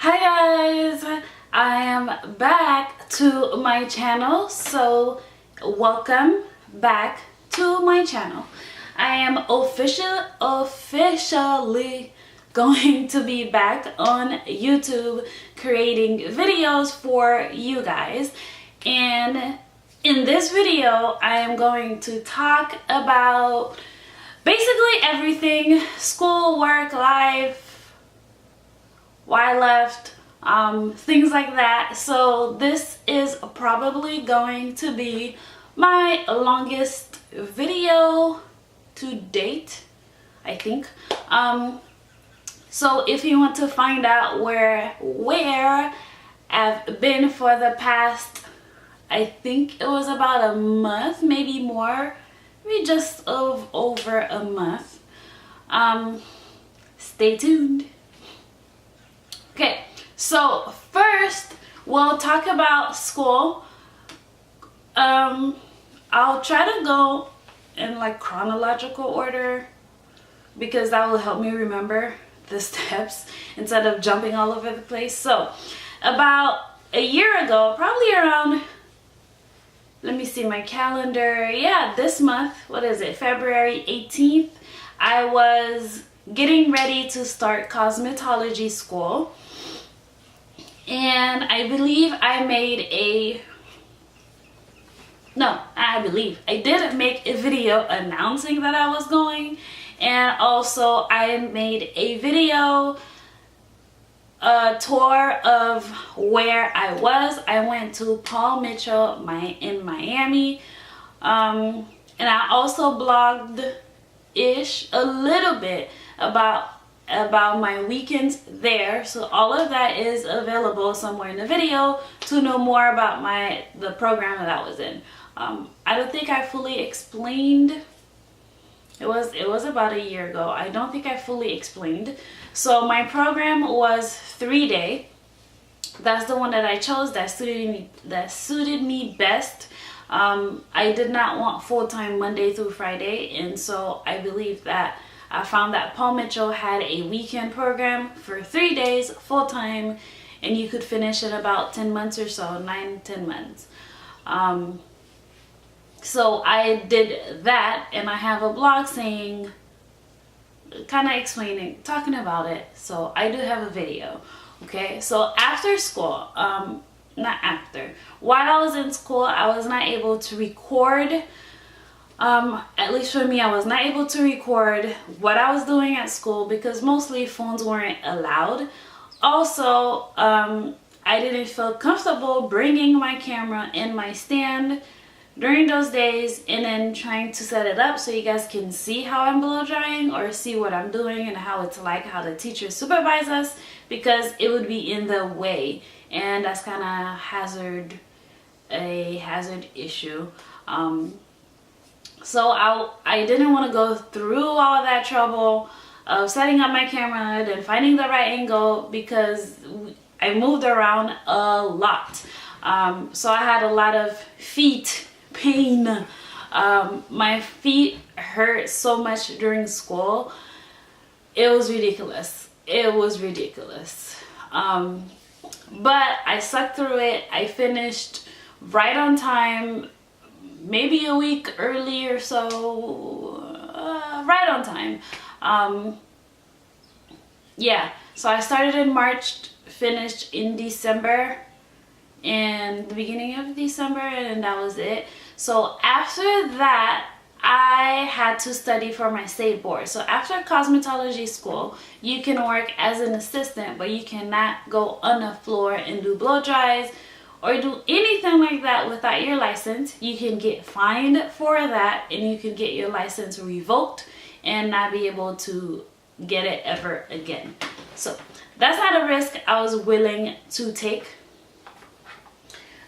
Hi guys, I am back to my channel, so welcome back to my channel. I am officially going to be back on YouTube creating videos for you guys, and in this video I am going to talk about basically everything: school, work, life, why I left, things like that. So this is probably going to be my longest video to date, I think. So if you want to find out where I've been for the past, I think it was about a month, maybe more, maybe just over a month, stay tuned. Okay, so first we'll talk about school. I'll try to go in like chronological order because that will help me remember the steps instead of jumping all over the place. So about a year ago, probably around, let me see my calendar, yeah, this month, what is it, February 18th, I was getting ready to start cosmetology school. And I believe I did make a video announcing that I was going, and also I made a video, a tour of where I was. I went to Paul Mitchell in Miami, and I also blogged-ish a little bit about my weekends there. So all of that is available somewhere in the video to know more about the program that I was in. I don't think I fully explained. It was about a year ago. I don't think I fully explained. So my program was 3-day. That's the one that I chose, that suited me best. I did not want full-time Monday through Friday, and so I believe that I found that Paul Mitchell had a weekend program for 3 days full-time, and you could finish in about 10 months or so, 9-10 months. So I did that, and I have a blog saying, kind of explaining, talking about it. So I do have a video. Okay, so after school, while I was in school, I was not able to record. At least for me, I was not able to record what I was doing at school because mostly phones weren't allowed. Also, I didn't feel comfortable bringing my camera in my stand during those days and then trying to set it up so you guys can see how I'm blow drying or see what I'm doing and how it's like, how the teachers supervise us, because it would be in the way, and that's kind of a hazard issue. So I didn't want to go through all that trouble of setting up my camera and finding the right angle because I moved around a lot. So I had a lot of feet pain. My feet hurt so much during school. It was ridiculous. It was ridiculous. But I stuck through it. I finished right on time. Maybe a week early or so, right on time. Yeah, so I started in March, finished in December, and the beginning of December, and that was it. So after that, I had to study for my state board. So after cosmetology school, you can work as an assistant, but you cannot go on the floor and do blow dries or do anything like that without your license. You can get fined for that, and you can get your license revoked and not be able to get it ever again. So that's not a risk I was willing to take,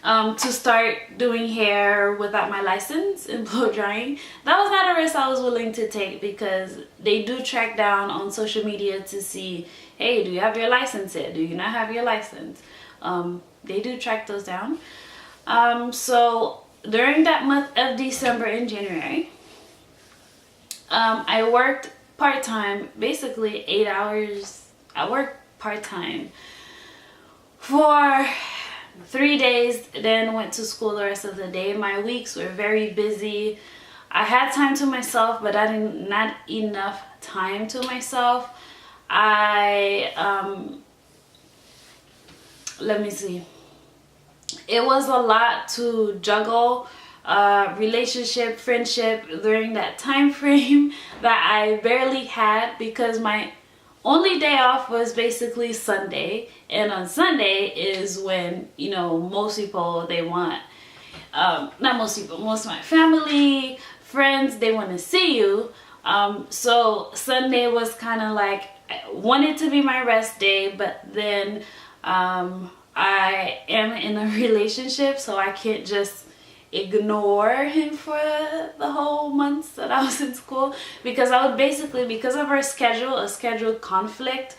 to start doing hair without my license and blow drying. That was not a risk I was willing to take because they do track down on social media to see, hey, do you have your license yet? Do you not have your license? They do track those down. So during that month of December and January, I worked part-time, basically 8 hours. I worked part-time for 3 days, then went to school the rest of the day. My weeks were very busy. I had time to myself, but I didn't, not enough time to myself. Let me see. It was a lot to juggle relationship, friendship during that time frame that I barely had, because my only day off was basically Sunday, and on Sunday is when, you know, most people, they want, not most people, most of my family, friends, they want to see you. So Sunday was kind of like, I wanted to be my rest day, but then I am in a relationship, so I can't just ignore him for the whole months that I was in school, because I would basically, because of our schedule, a scheduled conflict,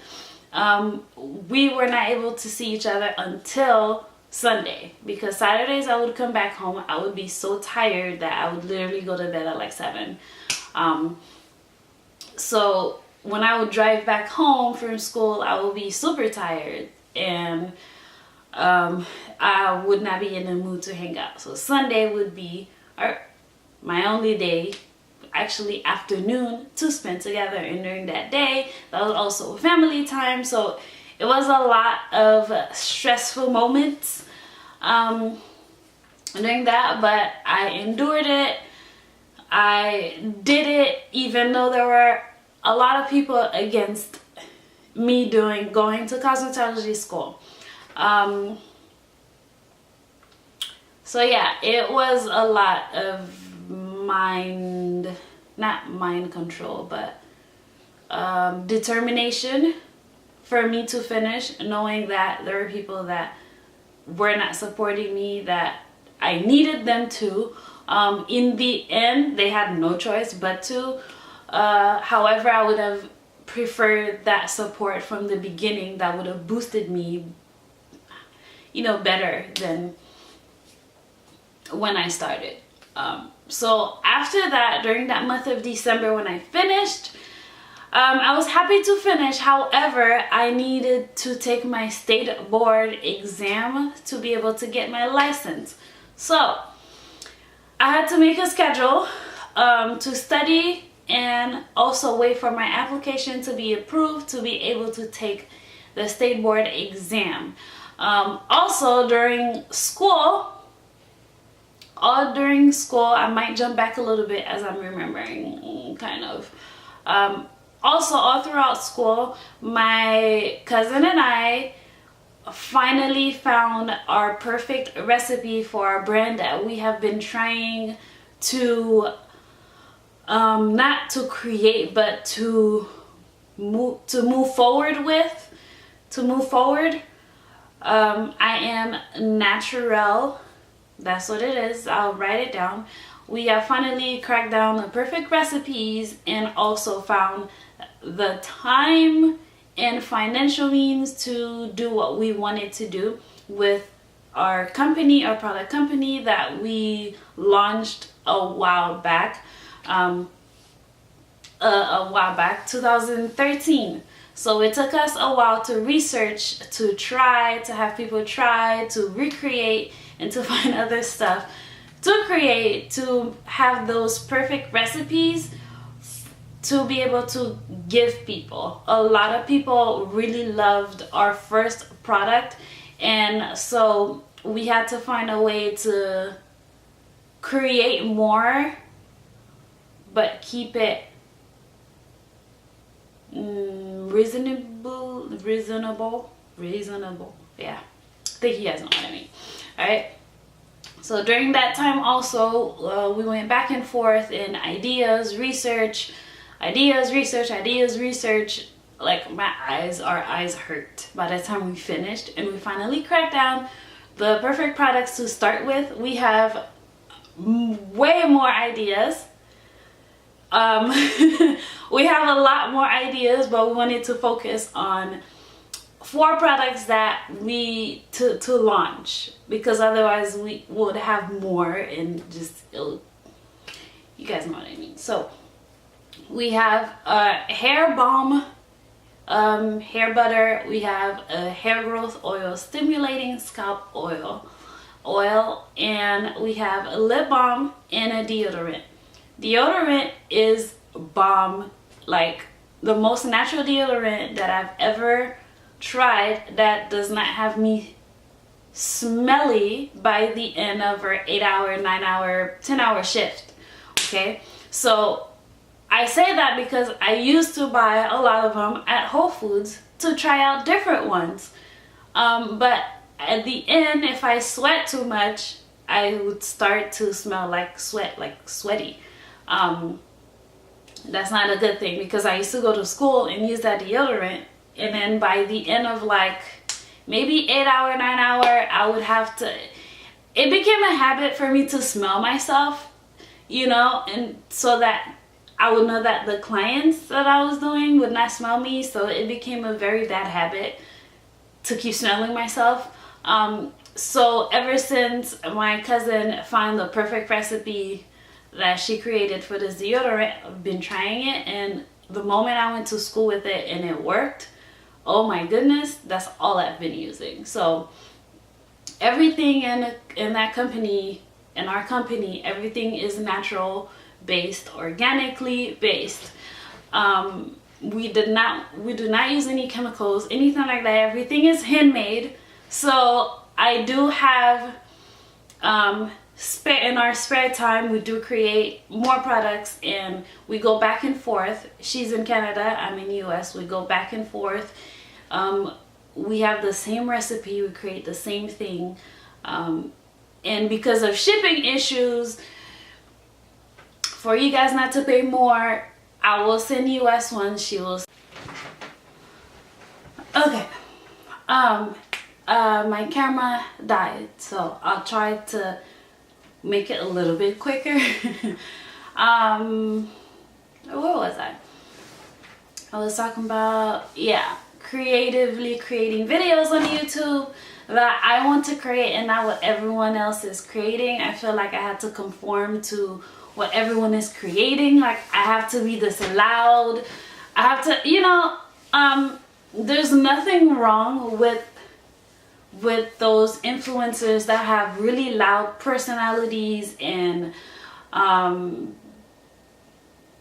we were not able to see each other until Sunday, because Saturdays I would come back home, I would be so tired that I would literally go to bed at like 7. So when I would drive back home from school, I would be super tired, and I would not be in the mood to hang out. So Sunday would be my only day, actually afternoon, to spend together. And during that day, that was also family time. So it was a lot of stressful moments during that, but I endured it. I did it even though there were a lot of people against me going to cosmetology school. So yeah, it was a lot of not mind control, but determination for me to finish, knowing that there were people that were not supporting me, that I needed them to. In the end, they had no choice but to. However, I would have preferred that support from the beginning. That would have boosted me, you know, better than when I started. So after that, during that month of December when I finished, I was happy to finish. However, I needed to take my state board exam to be able to get my license. So I had to make a schedule to study and also wait for my application to be approved to be able to take the state board exam. Also during school, I might jump back a little bit as I'm remembering, kind of. Also, all throughout school, my cousin and I finally found our perfect recipe for our brand that we have been trying to, not to create, but to move forward with. I am natural. That's what it is. I'll write it down. We have finally cracked down the perfect recipes and also found the time and financial means to do what we wanted to do with our company, our product company that we launched a while back, 2013. So it took us a while to research, to try, to have people try, to recreate, and to find other stuff to create, to have those perfect recipes to be able to give people. A lot of people really loved our first product, and so we had to find a way to create more but keep it reasonable. Yeah, I think you guys know what I mean. All right, so during that time also we went back and forth in ideas, research. Like our eyes hurt by the time we finished, and we finally cracked down the perfect products to start with. We have way more ideas. We have a lot more ideas, but we wanted to focus on 4 products that we to launch, because otherwise we would have more and just you guys know what I mean. So we have a hair balm hair butter, we have a hair growth oil, stimulating scalp oil, and we have a lip balm and a deodorant. Deodorant is bomb, like the most natural deodorant that I've ever tried, that does not have me smelly by the end of our 8-hour, 9-hour, 10-hour shift. Okay, so I say that because I used to buy a lot of them at Whole Foods to try out different ones, but at the end, if I sweat too much, I would start to smell like sweat, like sweaty. That's not a good thing, because I used to go to school and use that deodorant, and then by the end of like maybe 8-hour, 9-hour, I would have to, it became a habit for me to smell myself, you know, and so that I would know that the clients that I was doing would not smell me. So it became a very bad habit to keep smelling myself. So ever since my cousin found the perfect recipe that she created for this deodorant, I've been trying it, and the moment I went to school with it and it worked, oh my goodness, that's all I've been using. So everything in that company, in our company, everything is natural based, organically based. We do not use any chemicals, anything like that. Everything is handmade. So I do have in our spare time, we do create more products, and we go back and forth. She's in Canada, I'm in US. We go back and forth. We have the same recipe, we create the same thing, and because of shipping issues, for you guys not to pay more, I will send US ones. She will. Okay. My camera died, so I'll try to make it a little bit quicker. Where was I? I was talking about, yeah, creatively creating videos on YouTube that I want to create and not what everyone else is creating. I feel like I had to conform to what everyone is creating. Like, I have to be this loud. I have to, you know, there's nothing wrong with those influencers that have really loud personalities and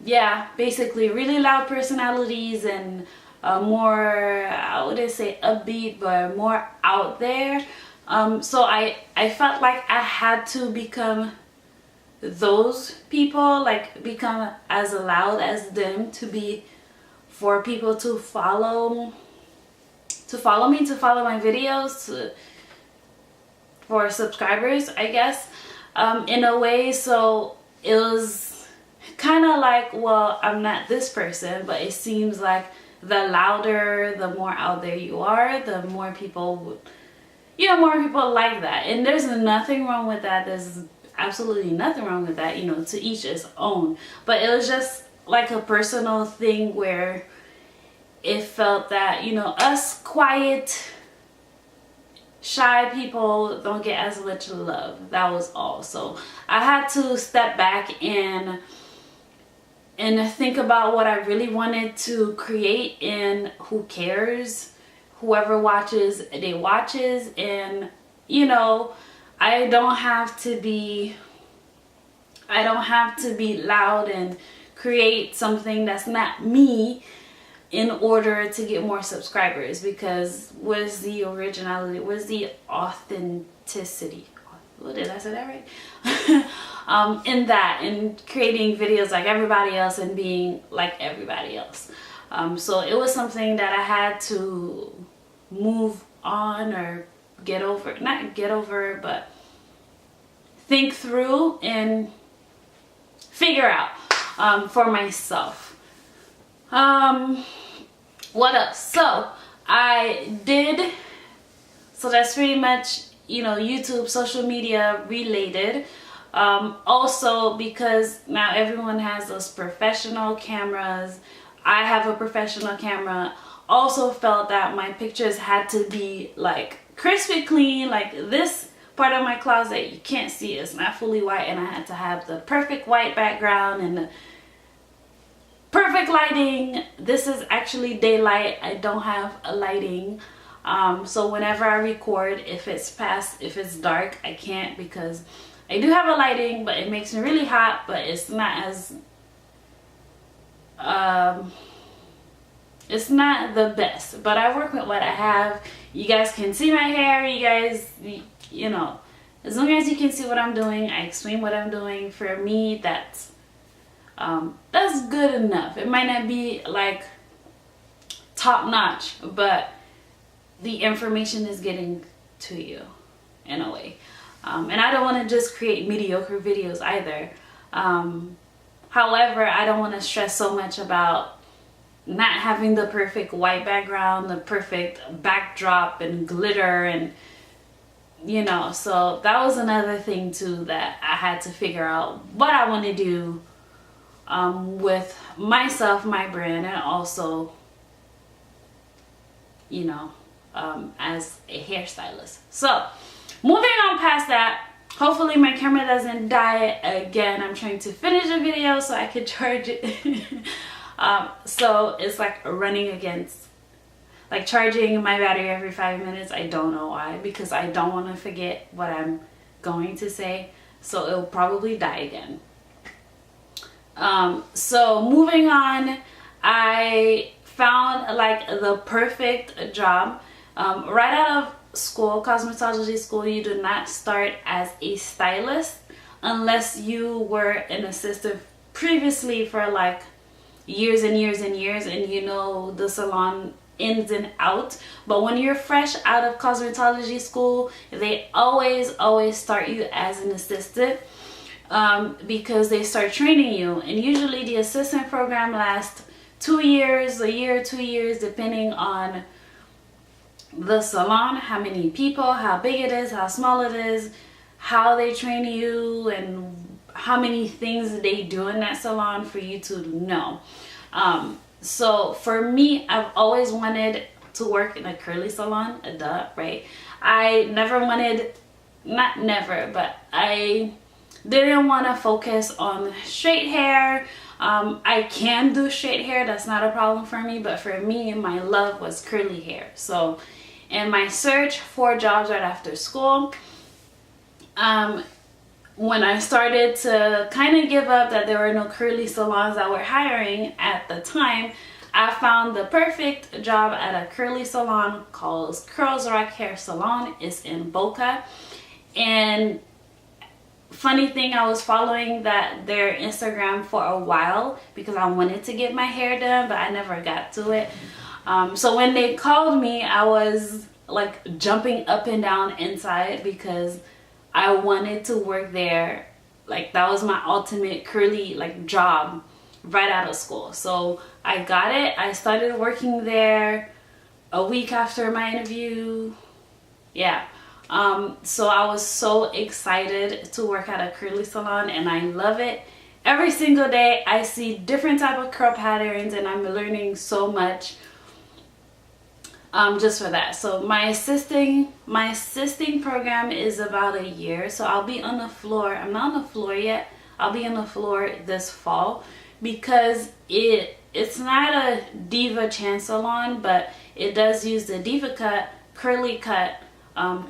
yeah, basically really loud personalities and more, I wouldn't say upbeat, but more out there. So I felt like I had to become those people, like become as loud as them, to be, for people to follow me, to follow my videos, for subscribers, I guess, in a way. So it was kind of like, well, I'm not this person, but it seems like the louder, the more out there you are, the more people would, you know, more people like that. And there's nothing wrong with that. There's absolutely nothing wrong with that, you know, to each his own. But it was just like a personal thing where it felt that, you know, us quiet, shy people don't get as much love. That was all. So I had to step back and think about what I really wanted to create, and who cares, whoever watches, they watches. And you know, I don't have to be loud and create something that's not me in order to get more subscribers, because where's the originality, where's the authenticity? What, did I say that right? In that, in creating videos like everybody else and being like everybody else. So it was something that I had to move on, or get over, not get over, but think through and figure out for myself. What else? So that's pretty much, you know, YouTube, social media related. Also, because now everyone has those professional cameras, I have a professional camera. Also felt that my pictures had to be like crispy clean. Like, this part of my closet, you can't see, it's not fully white, and I had to have the perfect white background and perfect lighting. This is actually daylight. I don't have a lighting. So whenever I record, if it's dark, I can't, because I do have a lighting, but it makes me really hot, but it's not as it's not the best. But I work with what I have. You guys can see my hair. You guys, you know, as long as you can see what I'm doing, I explain what I'm doing. For me, that's good enough. It might not be like top notch, but the information is getting to you in a way. And I don't want to just create mediocre videos either. However, I don't want to stress so much about not having the perfect white background, the perfect backdrop and glitter, and you know, so that was another thing too that I had to figure out what I want to do with myself, my brand, and also, you know, as a hairstylist. So moving on past that, hopefully my camera doesn't die again. I'm trying to finish the video so I could charge it. So it's like running against, like charging my battery every 5 minutes. I don't know why, because I don't want to forget what I'm going to say, so it'll probably die again. So moving on, I found like the perfect job. Right out of school, cosmetology school, you do not start as a stylist unless you were an assistant previously for like years and years and years, and you know the salon ins and out. But when you're fresh out of cosmetology school, they always start you as an assistant, because they start training you, and usually the assistant program lasts 2 years, a year, 2 years, depending on the salon, how many people, how big it is, how small it is, how they train you, and how many things they do in that salon for you to know. So for me, I've always wanted to work in a curly salon, right? I never wanted, not never, but I didn't want to focus on straight hair. I can do straight hair, that's not a problem for me, but for me, my love was curly hair. So in my search for jobs right after school, when I started to kind of give up that there were no curly salons that were hiring at the time, I found the perfect job at a curly salon called Curls Rock Hair Salon. It's in Boca. And funny thing, I was following their Instagram for a while because I wanted to get my hair done, but I never got to it. So when they called me, I was like jumping up and down inside because I wanted to work there. Like that was my ultimate curly like job right out of school. So I got it. I started working there a week after my interview. Yeah. So I was so excited to work at a curly salon, and I love it. Every single day I see different type of curl patterns, and I'm learning so much just for that. So my assisting program is about a year, so I'll be on the floor. I'm not on the floor yet. I'll be on the floor this fall because it's not a Diva Chan salon, but it does use the Diva cut, curly cut,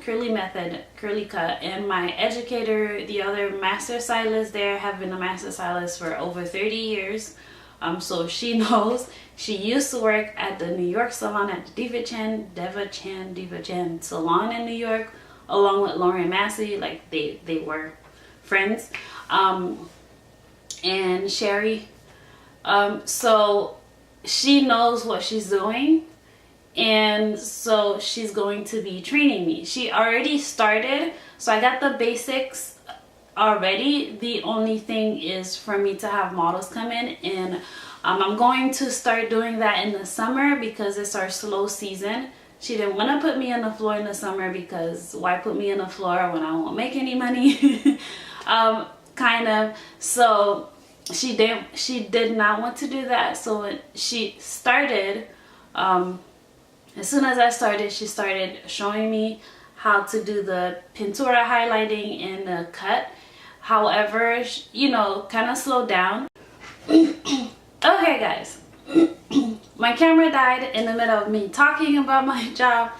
curly method, curly cut. And my educator, the other master stylist there, have been a master stylist for over 30 years. So she knows. She used to work at the New York salon at the Diva Chan salon in New York, along with Lauren Massey. Like they were friends. And Sherry. So she knows what she's doing, and so she's going to be training me. She already started, so I got the basics already. The only thing is for me to have models come in, and I'm going to start doing that in the summer because it's our slow season. She didn't want to put me on the floor in the summer because why put me on the floor when I won't make any money? Kind of. So she did not want to do that. So she started, as soon as I started, she started showing me how to do the pintura highlighting and the cut. However, you know, kind of slowed down. Okay guys, my camera died in the middle of me talking about my job.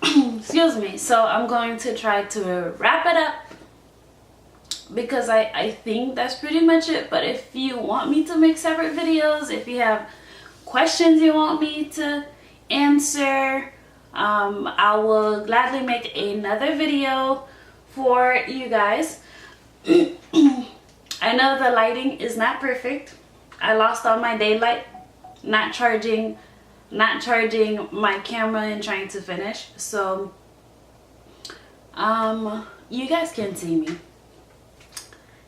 Excuse me. So I'm going to try to wrap it up because I think that's pretty much it. But if you want me to make separate videos, if you have questions you want me to answer, I will gladly make another video for you guys. I know the lighting is not perfect. I lost all my daylight not charging my camera and trying to finish, so you guys can see me.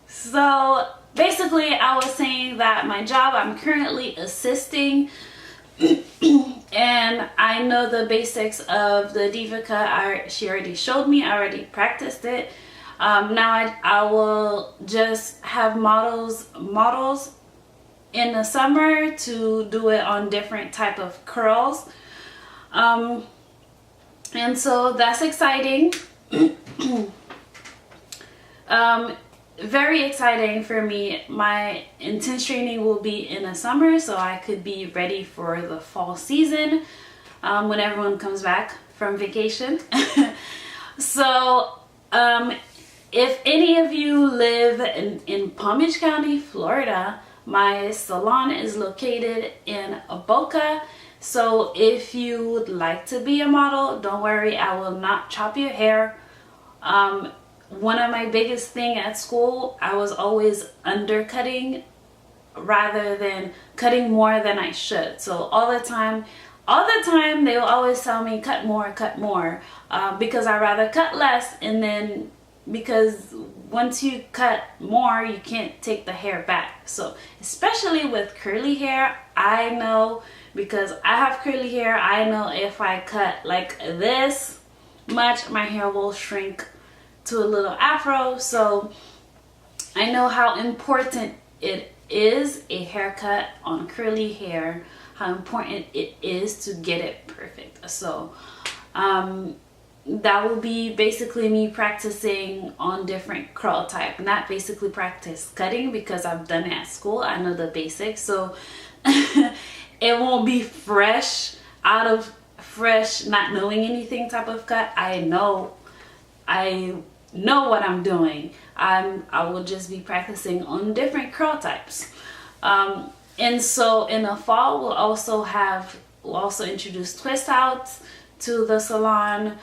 So basically I was saying that my job, I'm currently assisting and I know the basics of the diva cut. She already showed me, I already practiced it. Now I will just have models in the summer to do it on different type of curls, and so that's exciting. Very exciting for me. My intense training will be in the summer so I could be ready for the fall season, when everyone comes back from vacation. So if any of you live in Palm Beach County, Florida, my salon is located in Boca. So if you would like to be a model, don't worry, I will not chop your hair. One of my biggest thing at school, I was always undercutting rather than cutting more than I should. So all the time they will always tell me cut more, because I rather cut less, and then because once you cut more you can't take the hair back. So especially with curly hair, I know, because I have curly hair, I know if I cut like this much my hair will shrink to a little afro. So I know how important it is, a haircut on curly hair, how important it is to get it perfect. So that will be basically me practicing on different curl type, not basically practice cutting because I've done it at school, I know the basics. So it won't be fresh not knowing anything type of cut. I know what I'm doing. I will just be practicing on different curl types. And so in the fall we'll also introduce twist outs to the salon,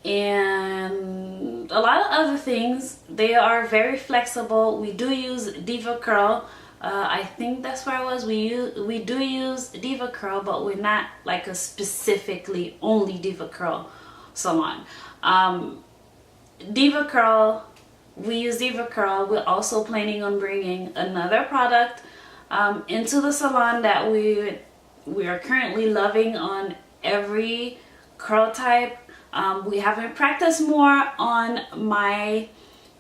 and a lot of other things. They are very flexible. We do use Diva Curl. I think that's where I was. We do use Diva Curl, but we're not like a specifically only Diva Curl salon. Diva Curl, we use Diva Curl. We're also planning on bringing another product into the salon that we are currently loving on every curl type. We haven't practiced more on my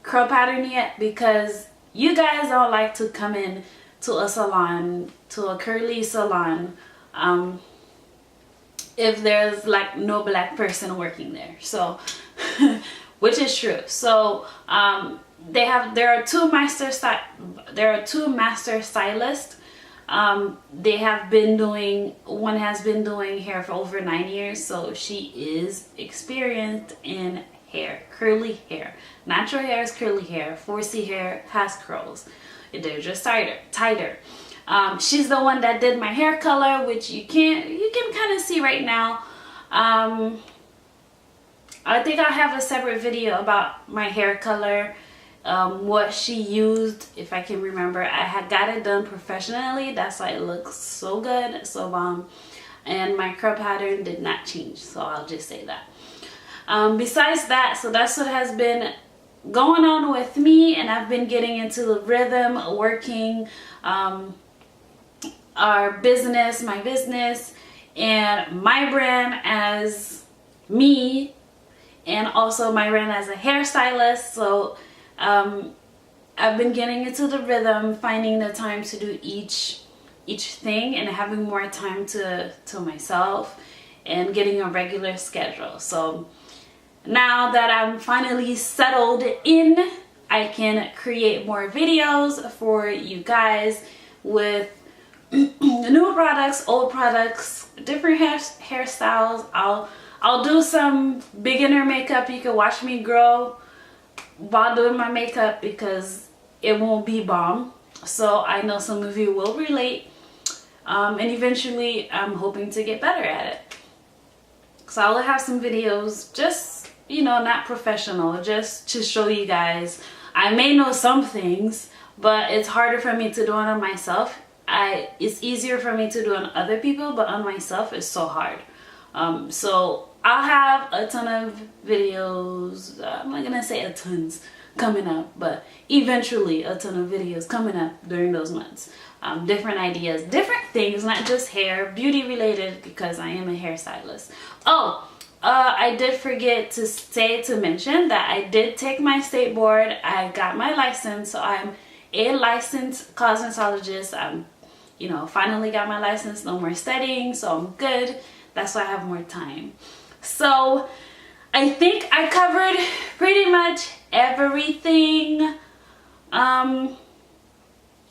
curl pattern yet because you guys don't like to come in to a salon, to a curly salon, if there's like no black person working there. So which is true. So there are two master stylists. They have been doing, one has been doing hair for over 9 years, so she is experienced in hair, curly hair. Natural hair is curly hair, 4C hair has curls. They're just tighter. She's the one that did my hair color, which you can kind of see right now. I think I have a separate video about my hair color, what she used, if I can remember. I had got it done professionally, that's why it looks so good, so bomb. And my curl pattern did not change, so I'll just say that. Besides that, so that's what has been going on with me, and I've been getting into the rhythm, working our business, my business, and my brand as me, and also my brand as a hairstylist. So I've been getting into the rhythm, finding the time to do each thing, and having more time to myself, and getting a regular schedule. So now that I'm finally settled in I can create more videos for you guys with new products, old products, different hairstyles. I'll do some beginner makeup. You can watch me grow while doing my makeup because it won't be bomb. So I know some of you will relate. And eventually I'm hoping to get better at it. So I'll have some videos, just, you know, not professional, just to show you guys. I may know some things, but it's harder for me to do it on myself. It's easier for me to do on other people, but on myself it's so hard. So I'll have a ton of videos. I'm not gonna say a tons coming up, but eventually a ton of videos coming up during those months. Different ideas, different things, not just hair, beauty related, because I am a hairstylist. Oh, I did forget to mention that I did take my state board. I got my license, so I'm a licensed cosmetologist. I'm, you know, finally got my license, no more studying, so I'm good. That's why I have more time. So I think I covered pretty much everything.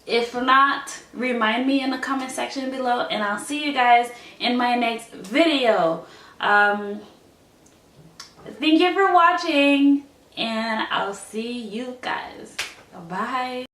If not, remind me in the comment section below, and I'll see you guys in my next video. Thank you for watching, and I'll see you guys. Bye.